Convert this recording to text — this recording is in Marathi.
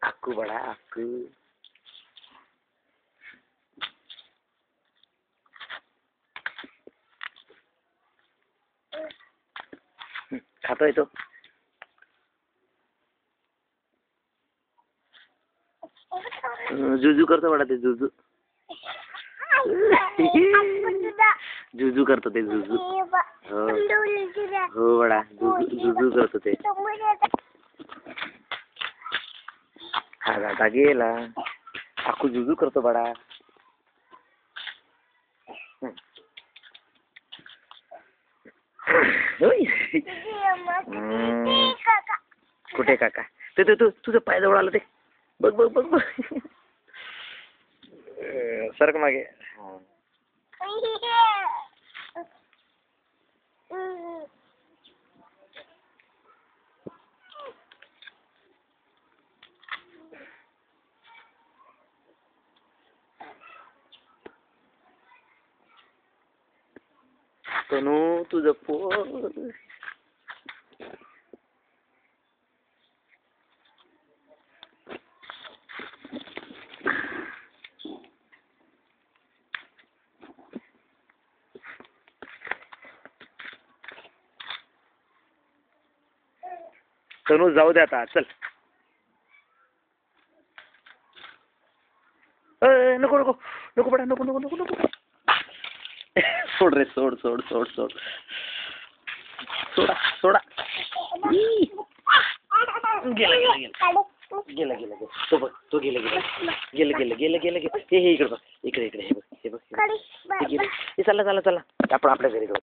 अक्कू बड़ा अक्कू। खातोय तो। जुजू करतो बडा ते जुजू। जुजू करतो ते जुजू। हो बडा जुजू करतो ते। आता गेला। अक्कू जुजू करतो बडा। कुठे काका? ते तुझं पाय जवळ आलं ते बघ बघ बघ बघ। सरक मागे। तनू तुझं पोर। तनू जाऊ दे आता चल। नको नको नको बडा नको नको नको नको। सोड रे सोड सोड सोड सोड। सोडा सोडा। गेला गेला गेला गेला गेला तो बघ तो गेला गेला गेला गेला गेला गेला गेला हे इकडे बघ इकडे इकडे हे बघ हे बघ हे चालला चालला चालला आपण आपल्या घरी जाऊ।